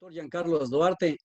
Doctor Giancarlos Duarte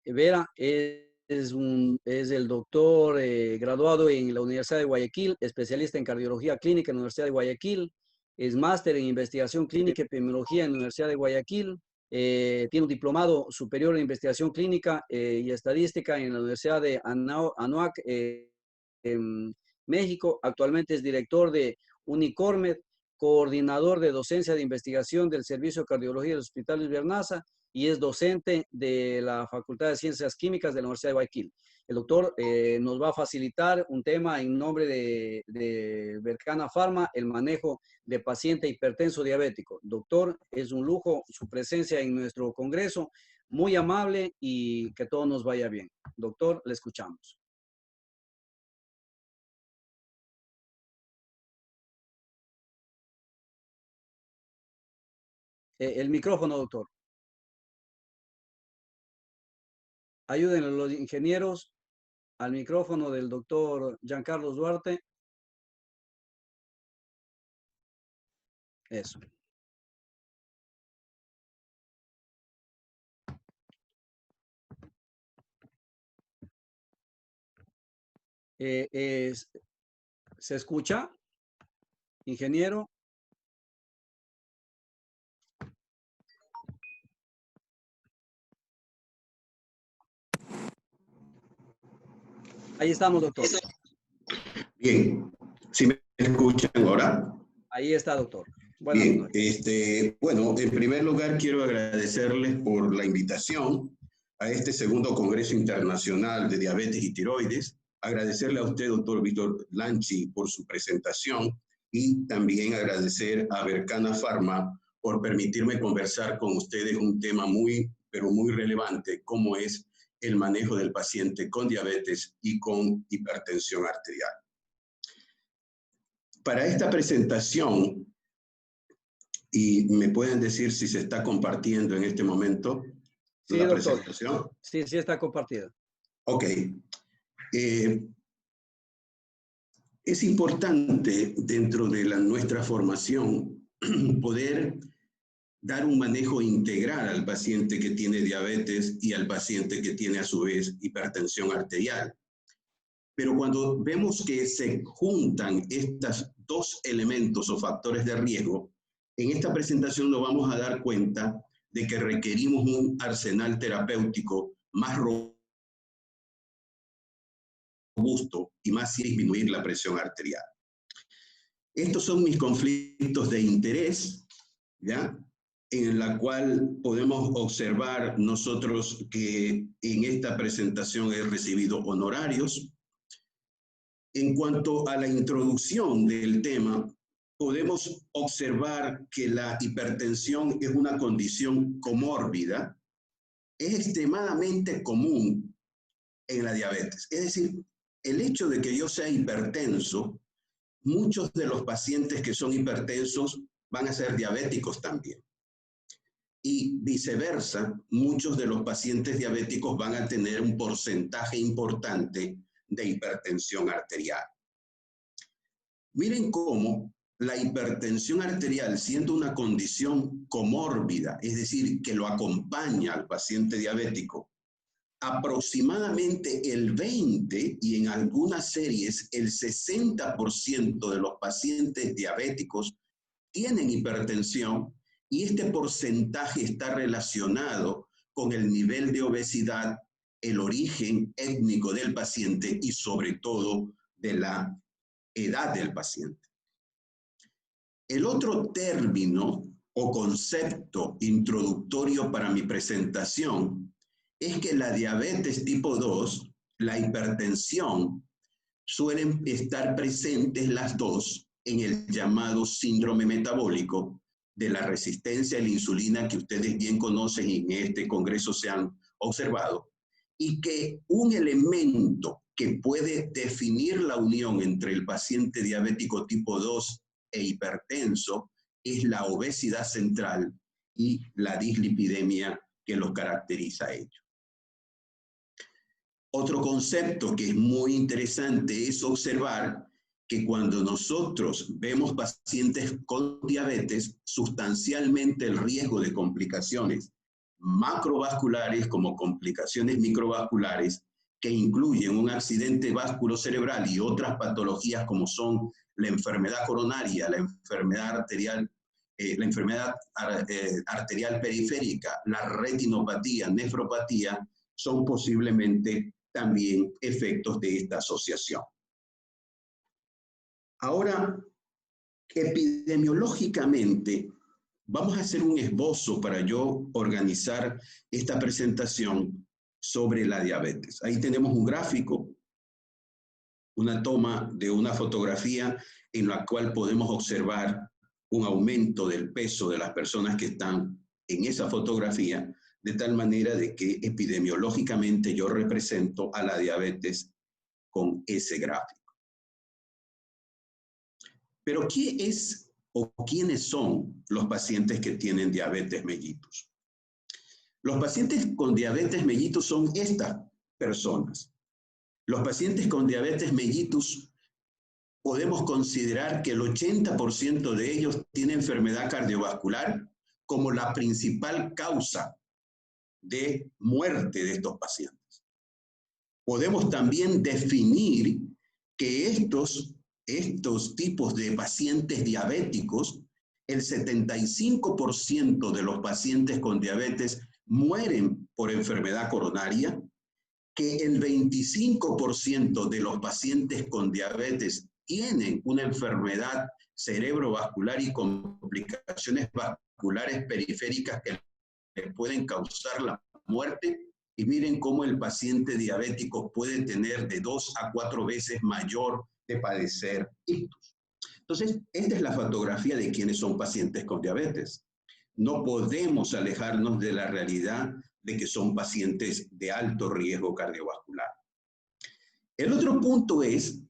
Vera es el doctor graduado en la Universidad de Guayaquil, especialista en cardiología clínica en la Universidad de Guayaquil, es máster en investigación clínica y epidemiología en la Universidad de Guayaquil, tiene un diplomado superior en investigación clínica y estadística en la Universidad de Anáhuac, en México. Actualmente es director de Unicormed, coordinador de docencia de investigación del Servicio de Cardiología del Hospital Luis Bernaza y es docente de la Facultad de Ciencias Químicas de la Universidad de Guayaquil. El doctor nos va a facilitar un tema en nombre de Bercana Pharma, el manejo de paciente hipertenso diabético. Doctor, es un lujo su presencia en nuestro congreso, muy amable y que todo nos vaya bien. Doctor, le escuchamos. El micrófono, doctor. Ayuden a los ingenieros al micrófono del doctor Giancarlos Duarte. Eso. ¿Se escucha, ingeniero? Ahí estamos, doctor. Bien, ¿sí me escuchan ahora? Ahí está, doctor. Buenas Bien, noches. bueno, en primer lugar quiero agradecerles por la invitación a este segundo Congreso Internacional de Diabetes y Tiroides. Agradecerle a usted, doctor Víctor Lanchi, por su presentación y también agradecer a Bercana Pharma por permitirme conversar con ustedes un tema pero muy relevante, como es el manejo del paciente con diabetes y con hipertensión arterial. Para esta presentación, y me pueden decir si se está compartiendo en este momento sí, la doctor. presentación. Sí, sí está compartida. Ok. Es importante dentro de nuestra formación poder dar un manejo integral al paciente que tiene diabetes y al paciente que tiene a su vez hipertensión arterial. Pero cuando vemos que se juntan estos dos elementos o factores de riesgo, en esta presentación nos vamos a dar cuenta de que requerimos un arsenal terapéutico más robusto y más sin disminuir la presión arterial. Estos son mis conflictos de interés, ¿ya? En la cual podemos observar nosotros que en esta presentación he recibido honorarios. En cuanto a la introducción del tema, podemos observar que la hipertensión es una condición comórbida, es extremadamente común en la diabetes. Es decir, el hecho de que yo sea hipertenso, muchos de los pacientes que son hipertensos van a ser diabéticos también. Y viceversa, muchos de los pacientes diabéticos van a tener un porcentaje importante de hipertensión arterial. Miren cómo la hipertensión arterial, siendo una condición comórbida, es decir, que lo acompaña al paciente diabético, aproximadamente el 20 y en algunas series el 60% de los pacientes diabéticos tienen hipertensión y este porcentaje está relacionado con el nivel de obesidad, el origen étnico del paciente y sobre todo de la edad del paciente. El otro término o concepto introductorio para mi presentación es que la diabetes tipo 2, la hipertensión, suelen estar presentes las dos en el llamado síndrome metabólico de la resistencia a la insulina que ustedes bien conocen y en este congreso se han observado, y que un elemento que puede definir la unión entre el paciente diabético tipo 2 e hipertenso es la obesidad central y la dislipidemia que los caracteriza a ellos. Otro concepto que es muy interesante es observar que cuando nosotros vemos pacientes con diabetes, sustancialmente el riesgo de complicaciones macrovasculares como complicaciones microvasculares que incluyen un accidente vasculocerebral y otras patologías como son la enfermedad coronaria, la enfermedad arterial periférica, la retinopatía, nefropatía, son posiblemente también efectos de esta asociación. Ahora, epidemiológicamente, vamos a hacer un esbozo para yo organizar esta presentación sobre la diabetes. Ahí tenemos un gráfico, una toma de una fotografía en la cual podemos observar un aumento del peso de las personas que están en esa fotografía, de tal manera de que epidemiológicamente yo represento a la diabetes con ese gráfico. Pero ¿qué es o quiénes son los pacientes que tienen diabetes mellitus? Los pacientes con diabetes mellitus son estas personas. Los pacientes con diabetes mellitus podemos considerar que el 80% de ellos tienen enfermedad cardiovascular como la principal causa de muerte de estos pacientes. Podemos también definir que estos tipos de pacientes diabéticos, el 75% de los pacientes con diabetes mueren por enfermedad coronaria, que el 25% de los pacientes con diabetes tienen una enfermedad cerebrovascular y complicaciones vasculares periféricas que les pueden causar la muerte. Y miren cómo el paciente diabético puede tener de 2 a 4 veces mayor de padecer ictus. Entonces, esta es la fotografía de quienes son pacientes con diabetes. No podemos alejarnos de la realidad de que son pacientes de alto riesgo cardiovascular. El otro punto es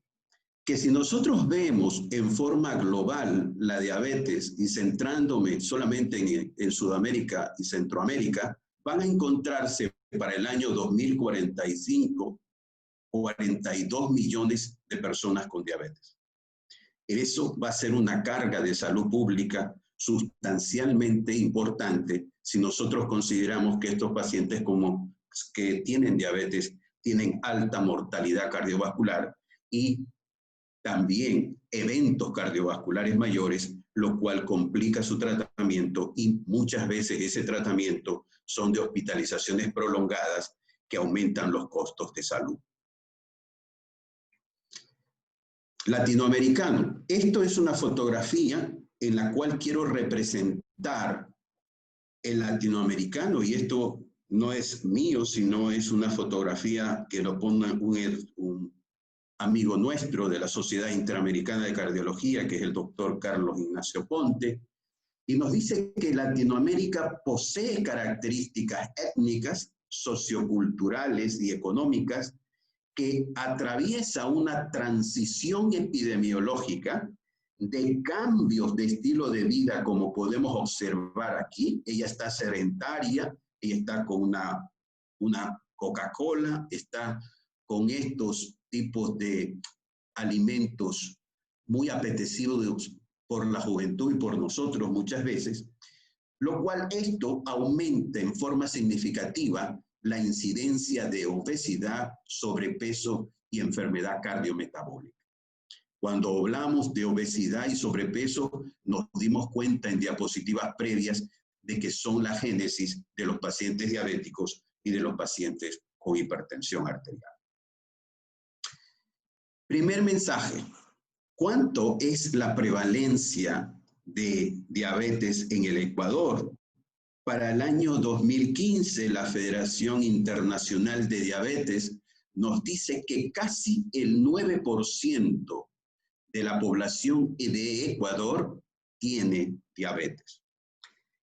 que si nosotros vemos en forma global la diabetes y centrándome solamente en Sudamérica y Centroamérica, van a encontrarse para el año 2045 42 millones de personas con diabetes. Eso va a ser una carga de salud pública sustancialmente importante si nosotros consideramos que estos pacientes que tienen diabetes tienen alta mortalidad cardiovascular y también eventos cardiovasculares mayores, lo cual complica su tratamiento y muchas veces ese tratamiento son de hospitalizaciones prolongadas que aumentan los costos de salud. Latinoamericano. Esto es una fotografía en la cual quiero representar el latinoamericano, y esto no es mío, sino es una fotografía que lo pone un amigo nuestro de la Sociedad Interamericana de Cardiología, que es el doctor Carlos Ignacio Ponte, y nos dice que Latinoamérica posee características étnicas, socioculturales y económicas que atraviesa una transición epidemiológica de cambios de estilo de vida, como podemos observar aquí. Ella está sedentaria, ella está con una Coca-Cola, está con estos tipos de alimentos muy apetecidos por la juventud y por nosotros muchas veces, lo cual esto aumenta en forma significativa la incidencia de obesidad, sobrepeso y enfermedad cardiometabólica. Cuando hablamos de obesidad y sobrepeso, nos dimos cuenta en diapositivas previas de que son la génesis de los pacientes diabéticos y de los pacientes con hipertensión arterial. Primer mensaje: ¿cuánto es la prevalencia de diabetes en el Ecuador? Para el año 2015, la Federación Internacional de Diabetes nos dice que casi el 9% de la población de Ecuador tiene diabetes.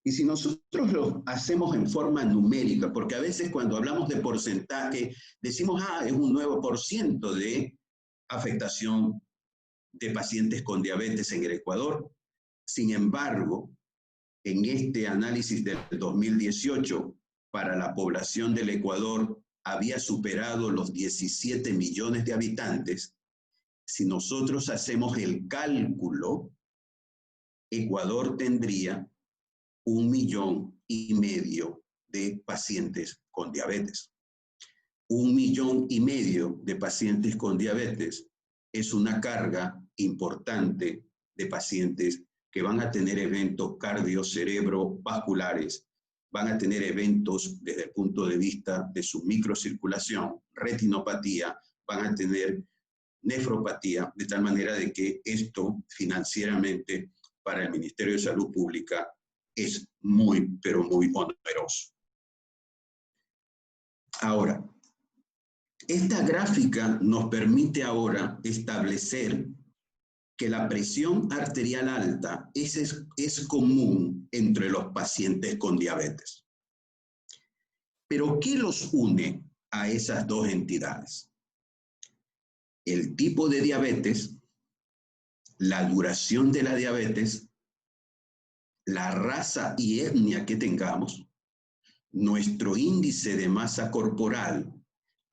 Y si nosotros lo hacemos en forma numérica, porque a veces cuando hablamos de porcentaje, decimos, es un 9% de afectación de pacientes con diabetes en el Ecuador. Sin embargo, en este análisis del 2018, para la población del Ecuador había superado los 17 millones de habitantes. Si nosotros hacemos el cálculo, Ecuador tendría 1,5 millones de pacientes con diabetes. 1,5 millones de pacientes con diabetes es una carga importante de pacientes que van a tener eventos cardiocerebrovasculares, van a tener eventos desde el punto de vista de su microcirculación, retinopatía, van a tener nefropatía, de tal manera de que esto financieramente para el Ministerio de Salud Pública es muy, pero muy oneroso. Ahora, esta gráfica nos permite ahora establecer que la presión arterial alta es común entre los pacientes con diabetes. Pero ¿qué los une a esas dos entidades? El tipo de diabetes, la duración de la diabetes, la raza y etnia que tengamos, nuestro índice de masa corporal.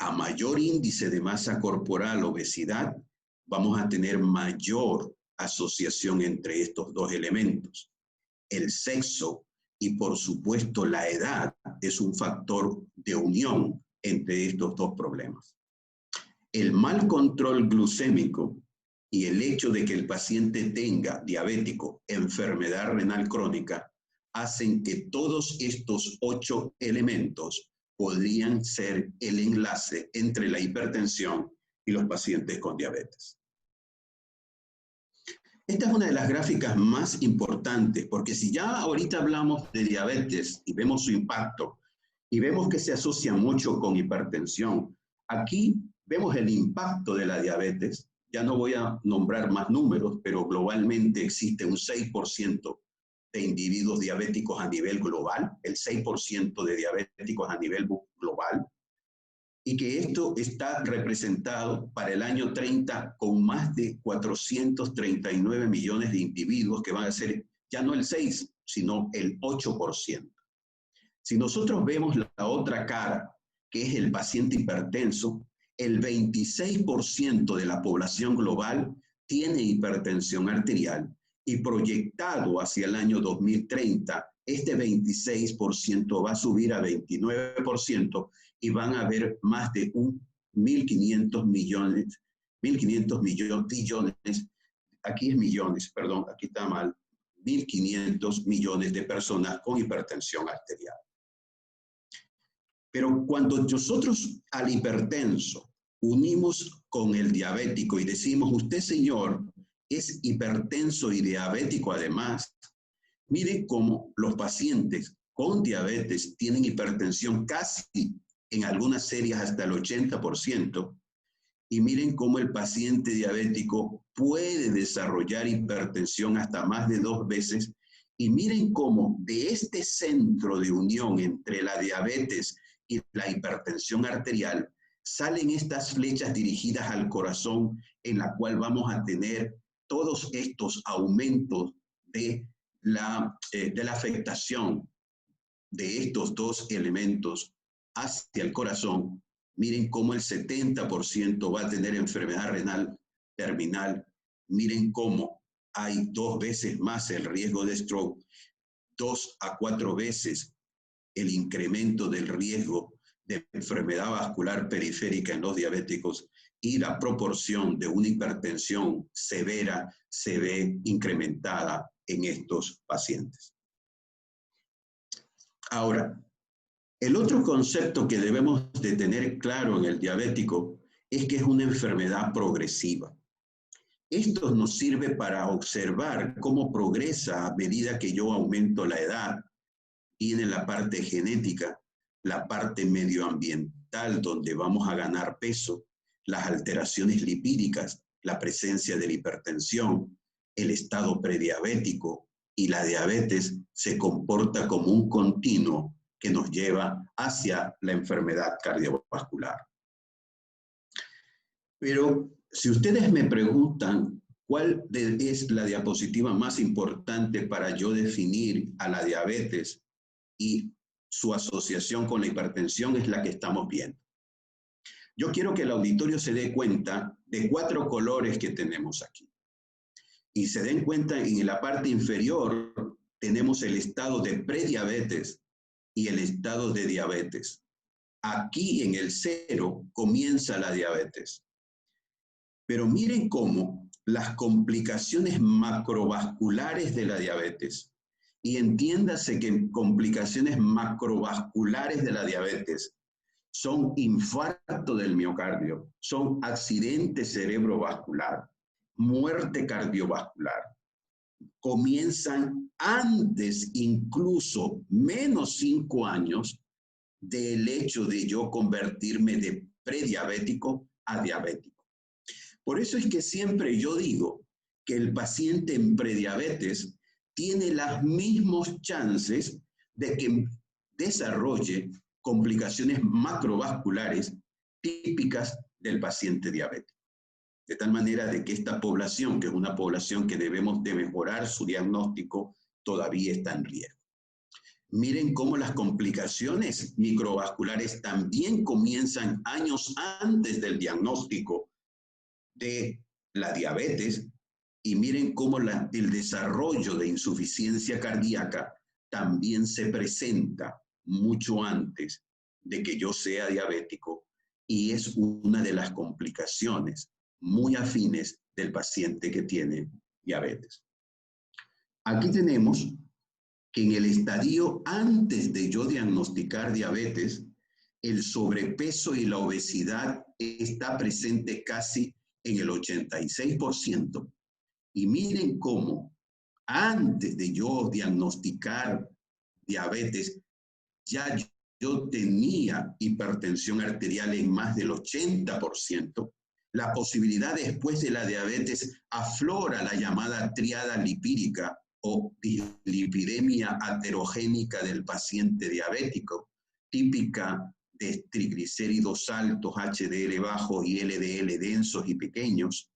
A mayor índice de masa corporal, obesidad, vamos a tener mayor asociación entre estos dos elementos. El sexo y, por supuesto, la edad es un factor de unión entre estos dos problemas. El mal control glucémico y el hecho de que el paciente tenga diabético, enfermedad renal crónica, hacen que todos estos 8 elementos podrían ser el enlace entre la hipertensión y los pacientes con diabetes. Esta es una de las gráficas más importantes, porque si ya ahorita hablamos de diabetes y vemos su impacto, y vemos que se asocia mucho con hipertensión, aquí vemos el impacto de la diabetes. Ya no voy a nombrar más números, pero globalmente existe un 6% de individuos diabéticos a nivel global, el 6% de diabéticos a nivel global, y que esto está representado para el año 30 con más de 439 millones de individuos que van a ser ya no el 6, sino el 8%. Si nosotros vemos la otra cara, que es el paciente hipertenso, el 26% de la población global tiene hipertensión arterial y proyectado hacia el año 2030, este 26% va a subir a 29% y van a haber más de 1.500 millones, aquí es millones, perdón, aquí está mal, 1.500 millones de personas con hipertensión arterial. Pero cuando nosotros al hipertenso unimos con el diabético y decimos, usted señor es hipertenso y diabético además, mire cómo los pacientes con diabetes tienen hipertensión casi en algunas series hasta el 80%, y miren cómo el paciente diabético puede desarrollar hipertensión hasta más de 2 veces, y miren cómo de este centro de unión entre la diabetes y la hipertensión arterial salen estas flechas dirigidas al corazón, en la cual vamos a tener todos estos aumentos de la afectación de estos dos elementos hacia el corazón. Miren cómo el 70% va a tener enfermedad renal terminal. Miren cómo hay 2 veces más el riesgo de stroke, 2 a 4 veces el incremento del riesgo de enfermedad vascular periférica en los diabéticos, y la proporción de una hipertensión severa se ve incrementada en estos pacientes. Ahora, el otro concepto que debemos de tener claro en el diabético es que es una enfermedad progresiva. Esto nos sirve para observar cómo progresa a medida que yo aumento la edad. Tiene la parte genética, la parte medioambiental, donde vamos a ganar peso, las alteraciones lipídicas, la presencia de la hipertensión, el estado prediabético, y la diabetes se comporta como un continuo que nos lleva hacia la enfermedad cardiovascular. Pero si ustedes me preguntan cuál es la diapositiva más importante para yo definir a la diabetes y su asociación con la hipertensión, es la que estamos viendo. Yo quiero que el auditorio se dé cuenta de 4 colores que tenemos aquí. Y se den cuenta, en la parte inferior tenemos el estado de prediabetes y el estado de diabetes. Aquí en el 0 comienza la diabetes. Pero miren cómo las complicaciones macrovasculares de la diabetes, y entiéndase que complicaciones macrovasculares de la diabetes son infarto del miocardio, son accidente cerebrovascular, muerte cardiovascular. Comienzan antes, incluso menos 5 años, del hecho de yo convertirme de prediabético a diabético. Por eso es que siempre yo digo que el paciente en prediabetes tiene las mismas chances de que desarrolle complicaciones macrovasculares típicas del paciente diabético. De tal manera de que esta población, que es una población que debemos de mejorar su diagnóstico, todavía está en riesgo. Miren cómo las complicaciones microvasculares también comienzan años antes del diagnóstico de la diabetes, y miren cómo el desarrollo de insuficiencia cardíaca también se presenta mucho antes de que yo sea diabético, y es una de las complicaciones muy afines del paciente que tiene diabetes. Aquí tenemos que en el estadio antes de yo diagnosticar diabetes, el sobrepeso y la obesidad está presente casi en el 86%. Y miren cómo antes de yo diagnosticar diabetes, ya yo tenía hipertensión arterial en más del 80%. La posibilidad después de la diabetes aflora la llamada triada lipídica o dislipidemia aterogénica del paciente diabético, típica de triglicéridos altos, HDL bajo y LDL densos y pequeños.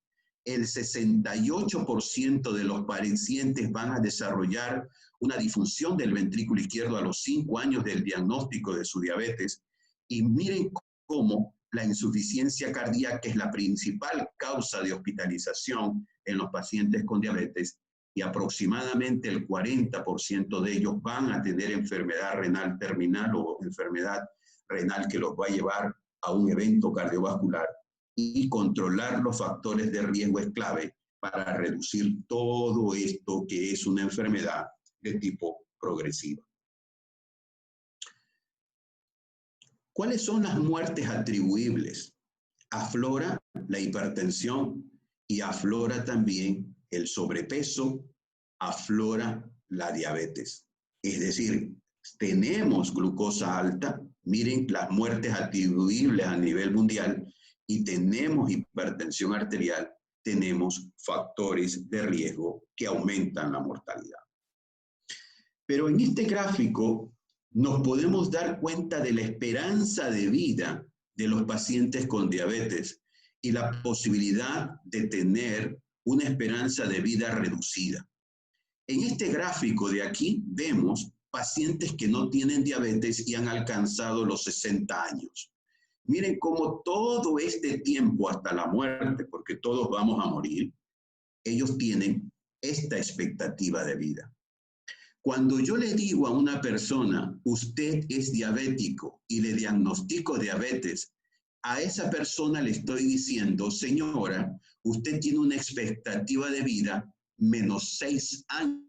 El 68% de los pacientes van a desarrollar una disfunción del ventrículo izquierdo a los 5 años del diagnóstico de su diabetes. Y miren cómo la insuficiencia cardíaca es la principal causa de hospitalización en los pacientes con diabetes, y aproximadamente el 40% de ellos van a tener enfermedad renal terminal o enfermedad renal que los va a llevar a un evento cardiovascular. Y controlar los factores de riesgo es clave para reducir todo esto que es una enfermedad de tipo progresiva. ¿Cuáles son las muertes atribuibles? Aflora la hipertensión y aflora también el sobrepeso, aflora la diabetes. Es decir, tenemos glucosa alta, miren las muertes atribuibles a nivel mundial, y tenemos hipertensión arterial, tenemos factores de riesgo que aumentan la mortalidad. Pero en este gráfico nos podemos dar cuenta de la esperanza de vida de los pacientes con diabetes y la posibilidad de tener una esperanza de vida reducida. En este gráfico de aquí vemos pacientes que no tienen diabetes y han alcanzado los 60 años. Miren cómo todo este tiempo hasta la muerte, porque todos vamos a morir, ellos tienen esta expectativa de vida. Cuando yo le digo a una persona, usted es diabético, y le diagnostico diabetes, a esa persona le estoy diciendo, señora, usted tiene una expectativa de vida menos 6 años.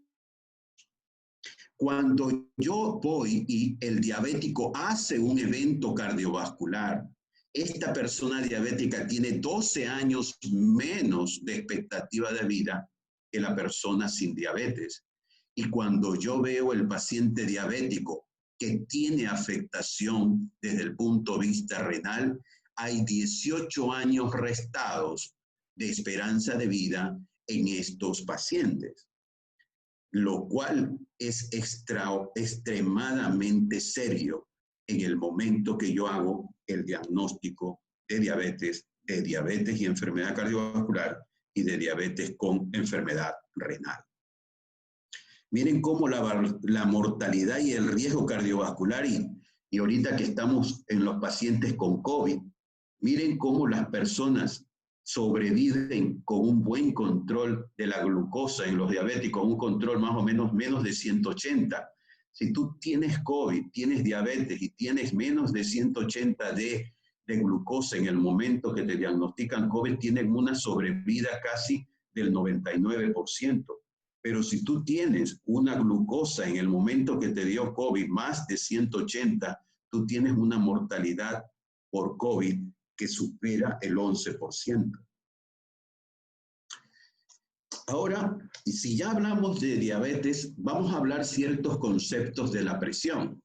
Cuando yo voy y el diabético hace un evento cardiovascular, esta persona diabética tiene 12 años menos de expectativa de vida que la persona sin diabetes. Y cuando yo veo el paciente diabético que tiene afectación desde el punto de vista renal, hay 18 años restados de esperanza de vida en estos pacientes, lo cual es extremadamente serio en el momento que yo hago el diagnóstico de diabetes y enfermedad cardiovascular y de diabetes con enfermedad renal. Miren cómo la mortalidad y el riesgo cardiovascular, y ahorita que estamos en los pacientes con COVID, miren cómo las personas sobreviven con un buen control de la glucosa en los diabéticos, un control más o menos de 180. Si tú tienes COVID, tienes diabetes y tienes menos de 180 de glucosa en el momento que te diagnostican COVID, tienen una sobrevida casi del 99%. Pero si tú tienes una glucosa en el momento que te dio COVID más de 180, tú tienes una mortalidad por COVID que supera el 11%. Ahora, si ya hablamos de diabetes, vamos a hablar ciertos conceptos de la presión.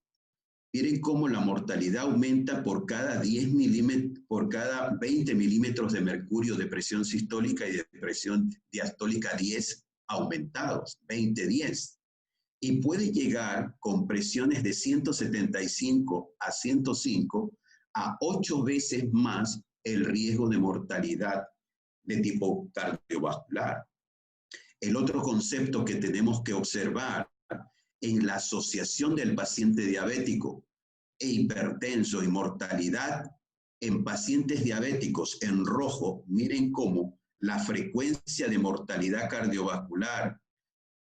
Miren cómo la mortalidad aumenta por cada 10 milímetros, por cada 20 milímetros de mercurio de presión sistólica y de presión diastólica 10 aumentados, 20-10. Y puede llegar con presiones de 175 a 105 a 8 veces más el riesgo de mortalidad de tipo cardiovascular. El otro concepto que tenemos que observar en la asociación del paciente diabético e hipertenso y mortalidad en pacientes diabéticos en rojo, miren cómo la frecuencia de mortalidad cardiovascular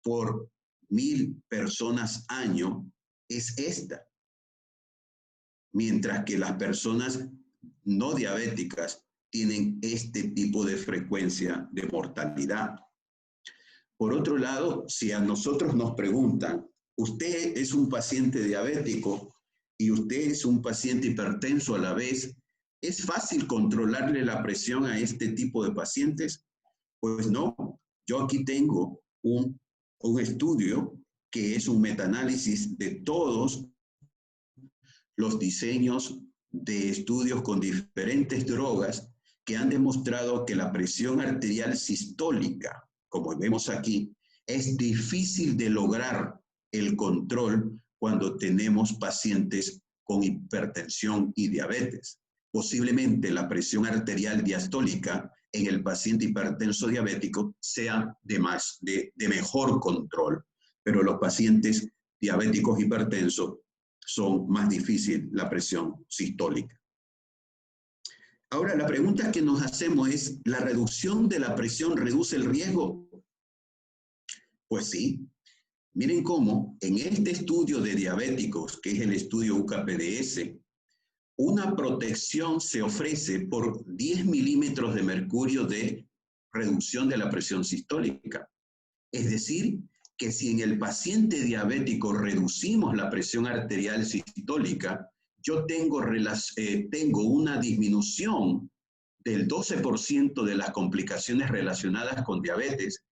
por 1000 personas año es esta. Mientras que las personas no diabéticas tienen este tipo de frecuencia de mortalidad. Por otro lado, si a nosotros nos preguntan, ¿usted es un paciente diabético y usted es un paciente hipertenso a la vez? ¿Es fácil controlarle la presión a este tipo de pacientes? Pues no. Yo aquí tengo un estudio que es un metaanálisis de todos los diseños de estudios con diferentes drogas que han demostrado que la presión arterial sistólica, como vemos aquí, es difícil de lograr el control cuando tenemos pacientes con hipertensión y diabetes. Posiblemente la presión arterial diastólica en el paciente hipertenso diabético sea de mejor control, pero los pacientes diabéticos hipertensos son más difícil la presión sistólica. Ahora, la pregunta que nos hacemos es, ¿la reducción de la presión reduce el riesgo? Pues sí. Miren cómo en este estudio de diabéticos, que es el estudio UKPDS, una protección se ofrece por 10 milímetros de mercurio de reducción de la presión sistólica. Es decir, que si en el paciente diabético reducimos la presión arterial sistólica, yo tengo una disminución del 12% de las complicaciones relacionadas con diabetes.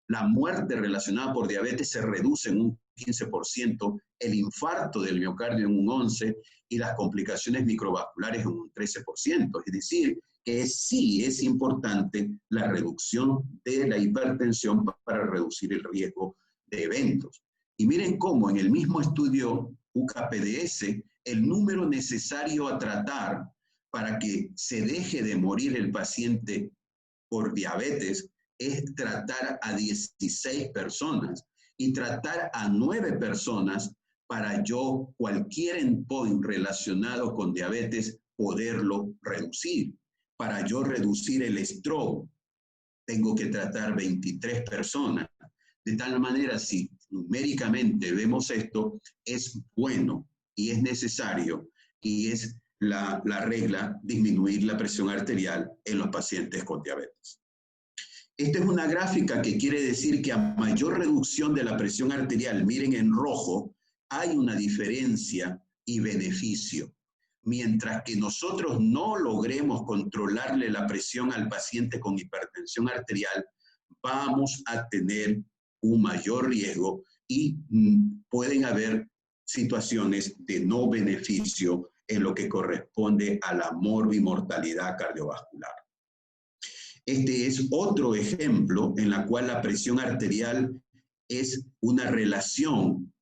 La muerte relacionada por diabetes se reduce en un 15%, el infarto del miocardio en un 11% y las complicaciones microvasculares en un 13%. Es decir, que sí es importante la reducción de la hipertensión para reducir el riesgo de eventos. Y miren cómo en el mismo estudio UKPDS, el número necesario a tratar para que se deje de morir el paciente por diabetes es tratar a 16 personas y tratar a 9 personas para yo cualquier endpoint relacionado con diabetes poderlo reducir. Para yo reducir el stroke, tengo que tratar 23 personas. De tal manera, si numéricamente vemos esto, es bueno y es necesario y es la regla disminuir la presión arterial en los pacientes con diabetes. Esta es una gráfica que quiere decir que a mayor reducción de la presión arterial, miren en rojo, hay una diferencia y beneficio. Mientras que nosotros no logremos controlarle la presión al paciente con hipertensión arterial, vamos a tener un mayor riesgo y pueden haber situaciones de no beneficio en lo que corresponde a la morbimortalidad cardiovascular. Este es otro ejemplo en la cual la presión arterial es una relación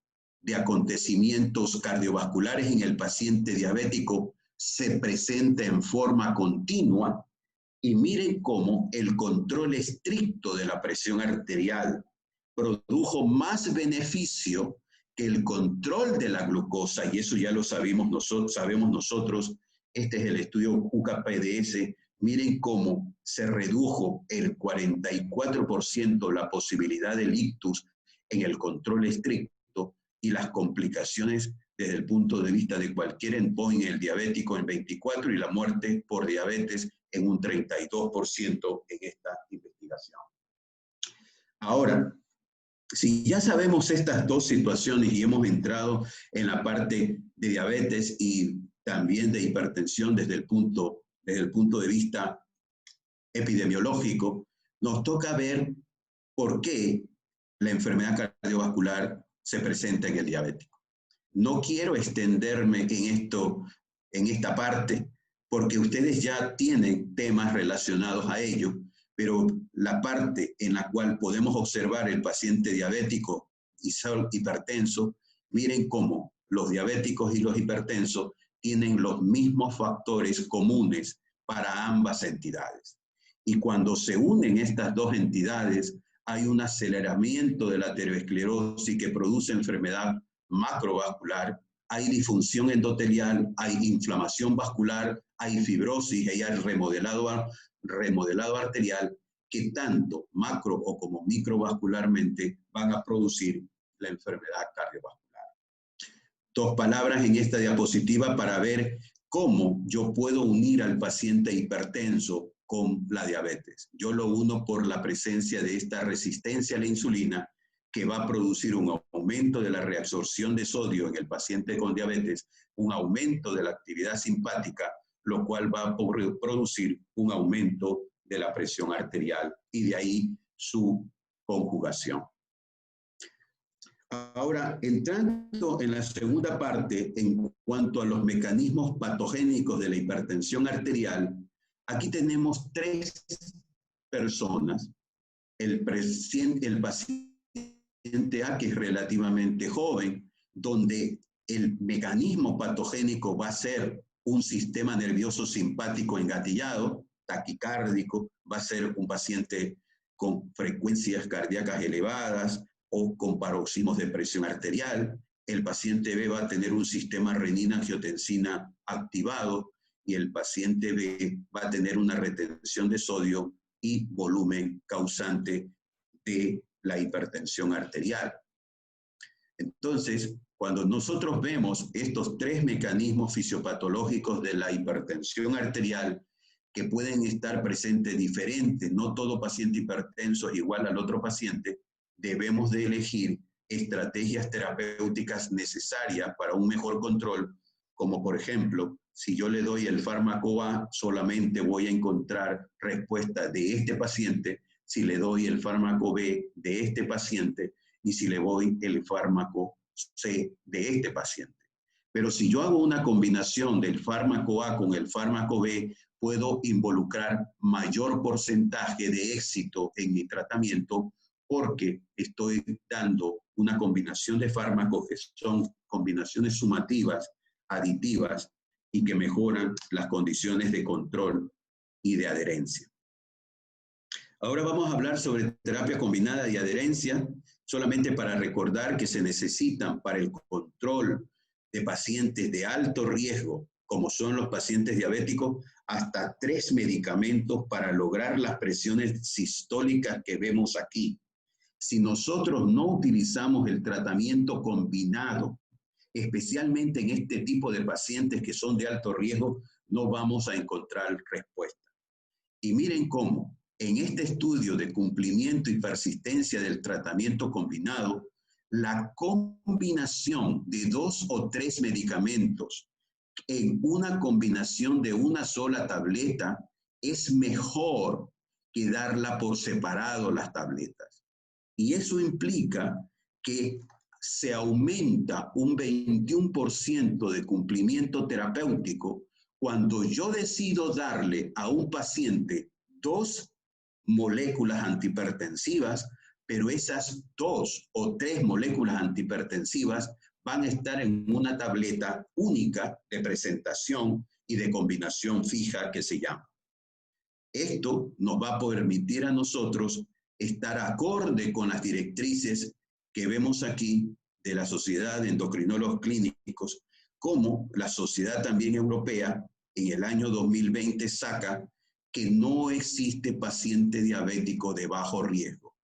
de acontecimientos cardiovasculares en el paciente diabético, se presenta en forma continua y miren cómo el control estricto de la presión arterial produjo más beneficio que el control de la glucosa, y eso ya lo sabemos nosotros, este es el estudio UKPDS. Miren cómo se redujo el 44% la posibilidad del ictus en el control estricto y las complicaciones desde el punto de vista de cualquier endpoint en el diabético en 24 y la muerte por diabetes en un 32% en esta investigación. Ahora, si ya sabemos estas dos situaciones y hemos entrado en la parte de diabetes y también de hipertensión desde el punto de vista epidemiológico, nos toca ver por qué la enfermedad cardiovascular se presenta en el diabético. No quiero extenderme en esta parte, porque ustedes ya tienen temas relacionados a ello, pero la parte en la cual podemos observar el paciente diabético y hipertenso, miren cómo los diabéticos y los hipertensos tienen los mismos factores comunes para ambas entidades. Y cuando se unen estas dos entidades, hay un aceleramiento de la aterosclerosis que produce enfermedad macrovascular, hay disfunción endotelial, hay inflamación vascular, hay fibrosis y hay remodelado arterial que tanto macro o como microvascularmente van a producir la enfermedad cardiovascular. Dos palabras en esta diapositiva para ver cómo yo puedo unir al paciente hipertenso con la diabetes. Yo lo uno por la presencia de esta resistencia a la insulina que va a producir un aumento de la reabsorción de sodio en el paciente con diabetes, un aumento de la actividad simpática, lo cual va a producir un aumento de la presión arterial y de ahí su conjugación. Ahora, entrando en la segunda parte, en cuanto a los mecanismos patogénicos de la hipertensión arterial, aquí tenemos tres personas. El paciente A, que es relativamente joven, donde el mecanismo patogénico va a ser un sistema nervioso simpático engatillado, taquicárdico, va a ser un paciente con frecuencias cardíacas elevadas o con paroxismos de presión arterial. El paciente B va a tener un sistema renina-angiotensina activado y el paciente B va a tener una retención de sodio y volumen causante de la hipertensión arterial. Entonces, cuando nosotros vemos estos tres mecanismos fisiopatológicos de la hipertensión arterial que pueden estar presentes diferentes, no todo paciente hipertenso es igual al otro paciente, debemos de elegir estrategias terapéuticas necesarias para un mejor control, como por ejemplo, si yo le doy el fármaco A, solamente voy a encontrar respuesta de este paciente, si le doy el fármaco B de este paciente y si le doy el fármaco C de este paciente. Pero si yo hago una combinación del fármaco A con el fármaco B, puedo involucrar mayor porcentaje de éxito en mi tratamiento porque estoy dando una combinación de fármacos que son combinaciones sumativas, aditivas y que mejoran las condiciones de control y de adherencia. Ahora vamos a hablar sobre terapia combinada y adherencia, solamente para recordar que se necesitan para el control de pacientes de alto riesgo, como son los pacientes diabéticos, hasta 3 medicamentos para lograr las presiones sistólicas que vemos aquí. Si nosotros no utilizamos el tratamiento combinado, especialmente en este tipo de pacientes que son de alto riesgo, no vamos a encontrar respuesta. Y miren cómo, en este estudio de cumplimiento y persistencia del tratamiento combinado, la combinación de 2 o 3 medicamentos en una combinación de una sola tableta es mejor que darla por separado las tabletas. Y eso implica que se aumenta un 21% de cumplimiento terapéutico cuando yo decido darle a un paciente 2 moléculas antihipertensivas, pero esas 2 o 3 moléculas antihipertensivas van a estar en una tableta única de presentación y de combinación fija que se llama. Esto nos va a permitir a nosotros estar acorde con las directrices que vemos aquí de la Sociedad de Endocrinólogos Clínicos, como la Sociedad también Europea en el año 2020 saca que no existe paciente diabético de bajo riesgo.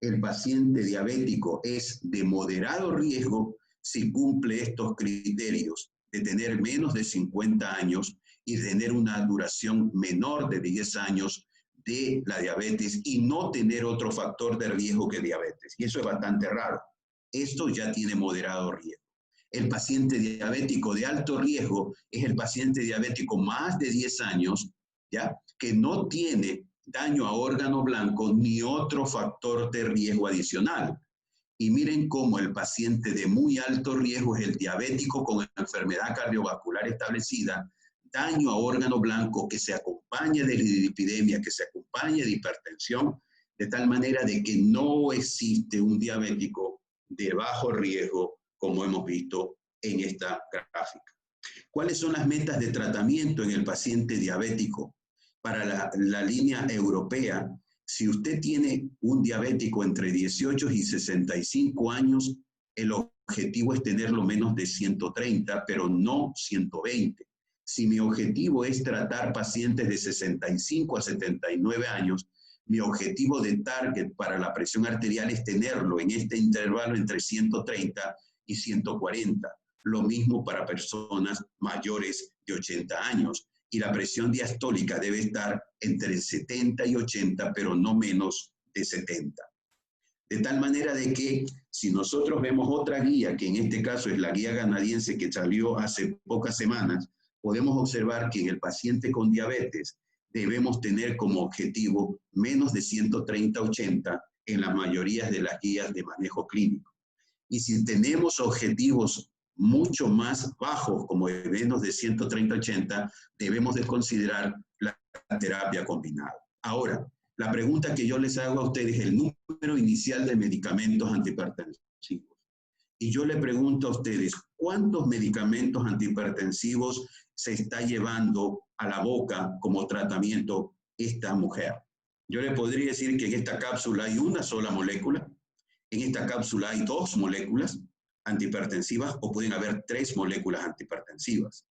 El paciente diabético es de moderado riesgo si cumple estos criterios de tener menos de 50 años y tener una duración menor de 10 años de la diabetes y no tener otro factor de riesgo que diabetes. Y eso es bastante raro. Esto ya tiene moderado riesgo. El paciente diabético de alto riesgo es el paciente diabético más de 10 años, ¿ya? Que no tiene daño a órgano blanco ni otro factor de riesgo adicional. Y miren cómo el paciente de muy alto riesgo es el diabético con enfermedad cardiovascular establecida, daño a órgano blanco que se acompañe de lipidemia, que se acompañe de hipertensión, de tal manera de que no existe un diabético de bajo riesgo, como hemos visto en esta gráfica. ¿Cuáles son las metas de tratamiento en el paciente diabético? Para la línea europea, si usted tiene un diabético entre 18 y 65 años, el objetivo es tenerlo menos de 130, pero no 120. Si mi objetivo es tratar pacientes de 65 a 79 años, mi objetivo de target para la presión arterial es tenerlo en este intervalo entre 130 y 140. Lo mismo para personas mayores de 80 años. Y la presión diastólica debe estar entre 70 y 80, pero no menos de 70. De tal manera de que si nosotros vemos otra guía, que en este caso es la guía canadiense que salió hace pocas semanas, podemos observar que en el paciente con diabetes debemos tener como objetivo menos de 130-80 en la mayoría de las guías de manejo clínico. Y si tenemos objetivos mucho más bajos, como de menos de 130-80, debemos de considerar la terapia combinada. Ahora, la pregunta que yo les hago a ustedes es el número inicial de medicamentos antihipertensivos. Y yo le pregunto a ustedes, ¿cuántos medicamentos antihipertensivos se está llevando a la boca como tratamiento esta mujer? Yo le podría decir que en esta cápsula hay una sola molécula, en esta cápsula hay 2 moléculas antihipertensivas o pueden haber 3 moléculas antihipertensivas.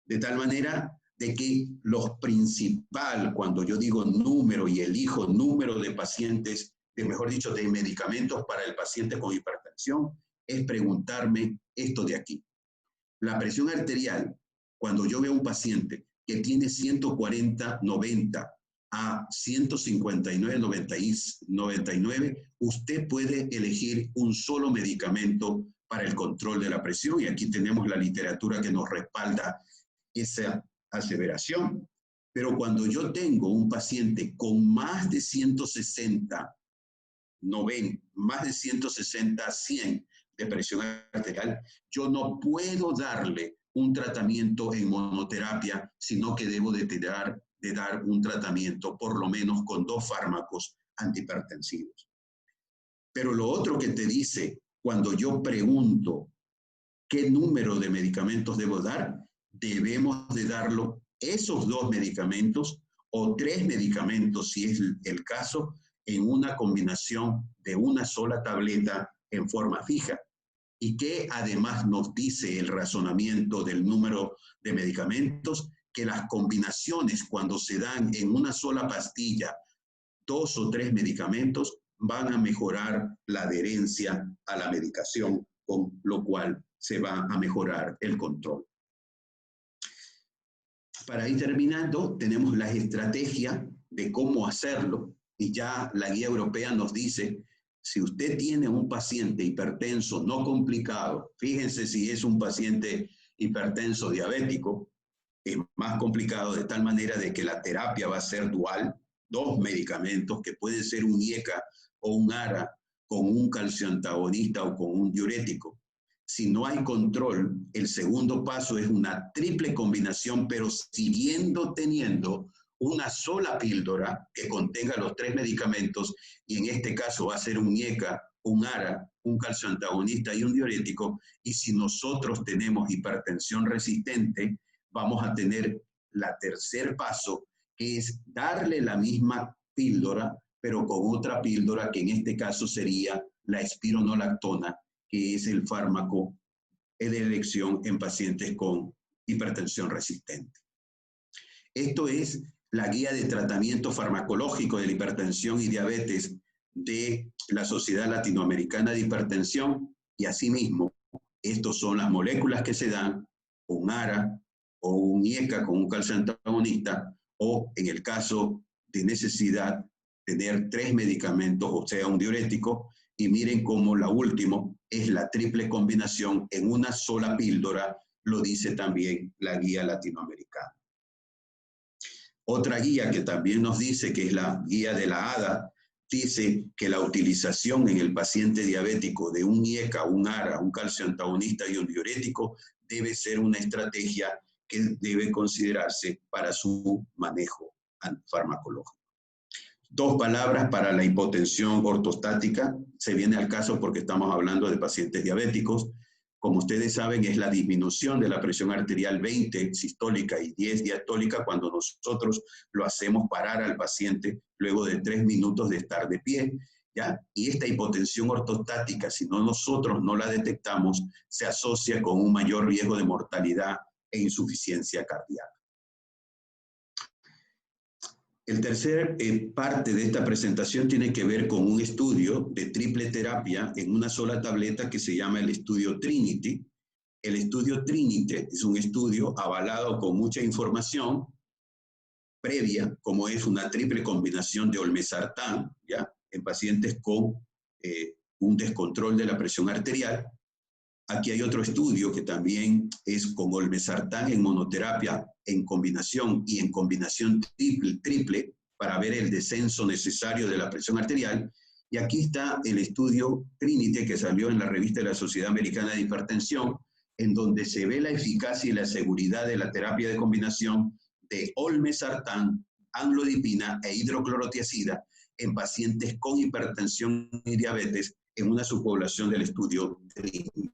De tal manera de que lo principal, cuando yo digo número y elijo número de pacientes, mejor dicho, de medicamentos para el paciente con hipertensión, es preguntarme esto de aquí. La presión arterial, cuando yo veo un paciente que tiene 140-90 a 159-99, usted puede elegir un solo medicamento para el control de la presión, y aquí tenemos la literatura que nos respalda esa aseveración. Pero cuando yo tengo un paciente con más de 160, 90, más de 160 a 100 de presión arterial, yo no puedo darle un tratamiento en monoterapia, sino que debo de dar un tratamiento por lo menos con 2 fármacos antihipertensivos. Pero lo otro que te dice, cuando yo pregunto qué número de medicamentos debo dar, debemos de darlo esos 2 medicamentos o 3 medicamentos, si es el caso, en una combinación de una sola tableta en forma fija. Y que además nos dice el razonamiento del número de medicamentos, que las combinaciones cuando se dan en una sola pastilla, 2 o 3 medicamentos, van a mejorar la adherencia a la medicación, con lo cual se va a mejorar el control. Para ir terminando, tenemos la estrategia de cómo hacerlo, y ya la guía europea nos dice, si usted tiene un paciente hipertenso no complicado, fíjense si es un paciente hipertenso diabético, es más complicado de tal manera de que la terapia va a ser dual, 2 medicamentos que pueden ser un IECA o un ARA con un calcioantagonista o con un diurético. Si no hay control, el segundo paso es una triple combinación, pero siguiendo teniendo una sola píldora que contenga los 3 medicamentos, y en este caso va a ser un IECA, un ARA, un calcioantagonista y un diurético. Y si nosotros tenemos hipertensión resistente, vamos a tener la tercer paso, que es darle la misma píldora, pero con otra píldora que en este caso sería la espironolactona, que es el fármaco de elección en pacientes con hipertensión resistente. Esto es la guía de tratamiento farmacológico de la hipertensión y diabetes de la Sociedad Latinoamericana de Hipertensión, y asimismo Estos son las moléculas que se dan, un ARA o un IECA con un calcio antagonista, o en el caso de necesidad, tener 3 medicamentos, o sea, un diurético, y miren cómo la última es la triple combinación en una sola píldora, lo dice también la guía latinoamericana. Otra guía que también nos dice, que es la guía de la ADA, dice que la utilización en el paciente diabético de un IECA, un ARA, un calcio antagonista y un diurético debe ser una estrategia que debe considerarse para su manejo farmacológico. 2 palabras para la hipotensión ortostática. Se viene al caso porque estamos hablando de pacientes diabéticos. Como ustedes saben, es la disminución de la presión arterial 20 sistólica y 10 diastólica cuando nosotros lo hacemos parar al paciente luego de 3 minutos de estar de pie, ¿ya? Y esta hipotensión ortostática, si nosotros no la detectamos, se asocia con un mayor riesgo de mortalidad e insuficiencia cardíaca. El tercer parte de esta presentación tiene que ver con un estudio de triple terapia en una sola tableta que se llama el estudio Trinity. El estudio Trinity es un estudio avalado con mucha información previa, como es una triple combinación de olmesartán, ¿ya? En pacientes con un descontrol de la presión arterial. Aquí hay otro estudio que también es con olmesartán en monoterapia, en combinación y en combinación triple para ver el descenso necesario de la presión arterial. Y aquí está el estudio Trinity que salió en la revista de la Sociedad Americana de Hipertensión, en donde se ve la eficacia y la seguridad de la terapia de combinación de olmesartán, amlodipina e hidroclorotiazida en pacientes con hipertensión y diabetes en una subpoblación del estudio Trinity.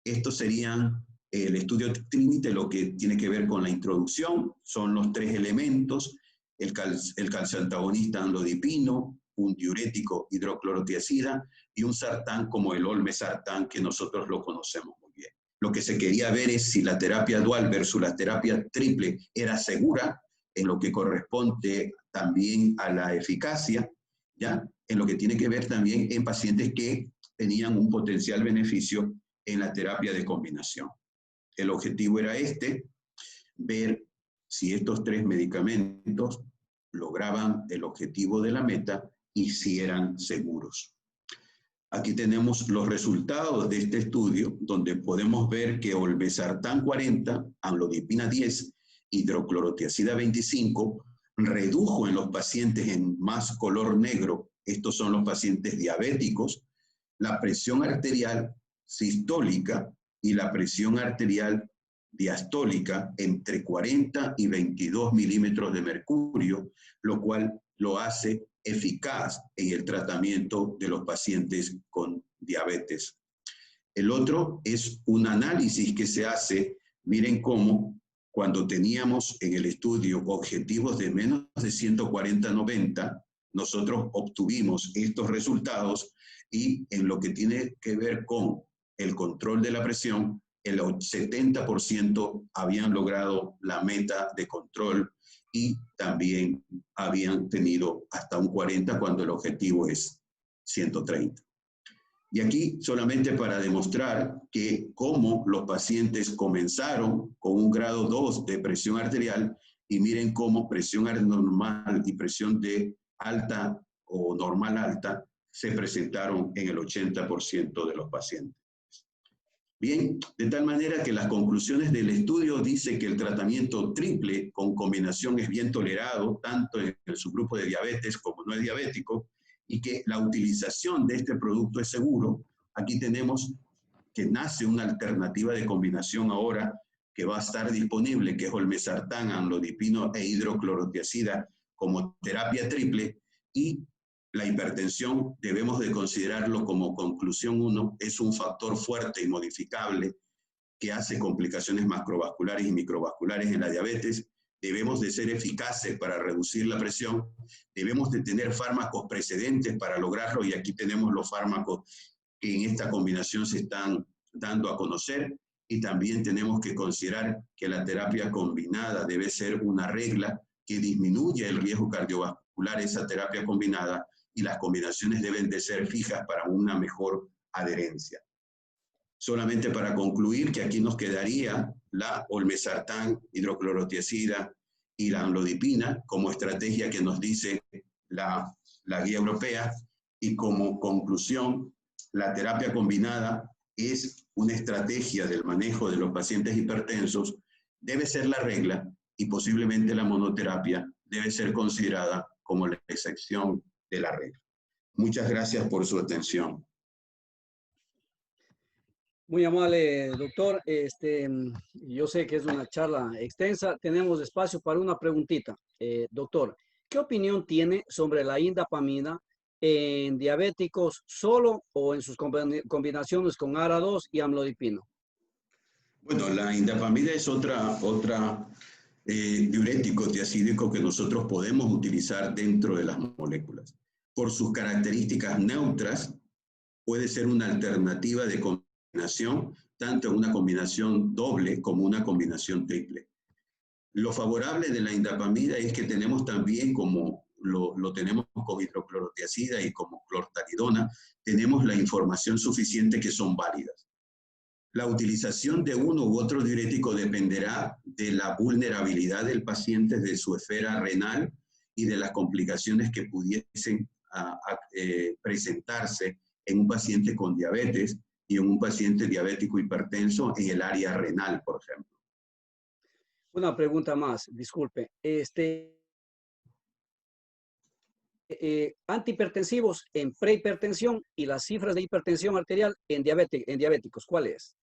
Estos serían el estudio Trinity, lo que tiene que ver con la introducción. Son los 3 elementos, el calcio antagonista amlodipino, un diurético hidroclorotiazida y un sartán como el olmesartán, que nosotros lo conocemos muy bien. Lo que se quería ver es si la terapia dual versus la terapia triple era segura en lo que corresponde también a la eficacia, ¿ya? En lo que tiene que ver también en pacientes que tenían un potencial beneficio en la terapia de combinación. El objetivo era ver si estos 3 medicamentos lograban el objetivo de la meta y si eran seguros. Aquí tenemos los resultados de este estudio, donde podemos ver que olmesartán 40, amlodipina 10, hidroclorotiazida 25, redujo en los pacientes en más color negro, estos son los pacientes diabéticos, la presión arterial sistólica y la presión arterial diastólica entre 40 y 22 milímetros de mercurio, lo cual lo hace eficaz en el tratamiento de los pacientes con diabetes. El otro es un análisis que se hace, miren cómo cuando teníamos en el estudio objetivos de menos de 140-90, nosotros obtuvimos estos resultados y en lo que tiene que ver con el control de la presión, el 70% habían logrado la meta de control y también habían tenido hasta un 40% cuando el objetivo es 130. Y aquí solamente para demostrar que cómo los pacientes comenzaron con un grado 2 de presión arterial y miren cómo presión normal y presión de alta o normal alta se presentaron en el 80% de los pacientes. Bien, de tal manera que las conclusiones del estudio dicen que el tratamiento triple con combinación es bien tolerado, tanto en el subgrupo de diabetes como no es diabético, y que la utilización de este producto es seguro. Aquí tenemos que nace una alternativa de combinación ahora que va a estar disponible, que es olmesartán, amlodipino e hidroclorotiazida como terapia triple, y la hipertensión debemos de considerarlo como conclusión 1, es un factor fuerte y modificable que hace complicaciones macrovasculares y microvasculares en la diabetes. Debemos de ser eficaces para reducir la presión, debemos de tener fármacos precedentes para lograrlo y aquí tenemos los fármacos que en esta combinación se están dando a conocer y también tenemos que considerar que la terapia combinada debe ser una regla que disminuya el riesgo cardiovascular, esa terapia combinada, y las combinaciones deben de ser fijas para una mejor adherencia. Solamente para concluir que aquí nos quedaría la olmesartán, hidroclorotiazida y la amlodipina como estrategia que nos dice la guía europea, y como conclusión, la terapia combinada es una estrategia del manejo de los pacientes hipertensos, debe ser la regla y posiblemente la monoterapia debe ser considerada como la excepción de la regla. Muchas gracias por su atención. Muy amable, doctor. Yo sé que es una charla extensa. Tenemos espacio para una preguntita. Doctor, ¿qué opinión tiene sobre la indapamida en diabéticos solo o en sus combinaciones con ARA2 y amlodipino? Bueno, la indapamida es otra diurético tiazídico que nosotros podemos utilizar dentro de las moléculas. Por sus características neutras, puede ser una alternativa de combinación, tanto en una combinación doble como una combinación triple. Lo favorable de la indapamida es que tenemos también, como lo tenemos con hidroclorotiazida y como clortalidona, tenemos la información suficiente que son válidas. La utilización de uno u otro diurético dependerá de la vulnerabilidad del paciente, de su esfera renal y de las complicaciones que pudiesen presentarse en un paciente con diabetes y en un paciente diabético hipertenso en el área renal, por ejemplo. Una pregunta más, disculpe. Antihipertensivos en prehipertensión y las cifras de hipertensión arterial en diabéticos, ¿cuál es?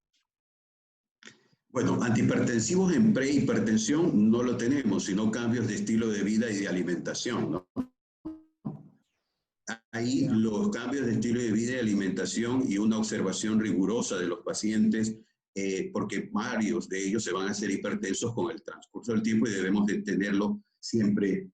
Bueno, antihipertensivos en prehipertensión no lo tenemos, sino cambios de estilo de vida y de alimentación, ¿no? Ahí los cambios de estilo de vida y alimentación y una observación rigurosa de los pacientes, porque varios de ellos se van a hacer hipertensos con el transcurso del tiempo y debemos de tenerlo siempre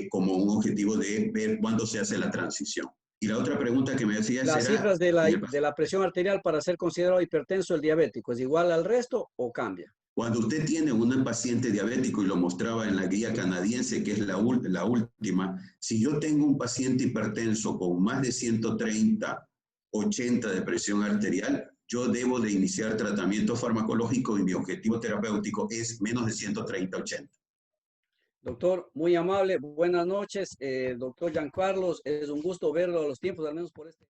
como un objetivo de ver cuándo se hace la transición. Y la otra pregunta que me hacías Las era, cifras de la presión arterial para ser considerado hipertenso el diabético, ¿es igual al resto o cambia? cuando usted tiene un paciente diabético, y lo mostraba en la guía canadiense, que es la última, si yo tengo un paciente hipertenso con más de 130, 80 de presión arterial, yo debo de iniciar tratamiento farmacológico y mi objetivo terapéutico es menos de 130, 80. Doctor, muy amable, buenas noches. Doctor Giancarlos, es un gusto verlo a los tiempos, al menos por este.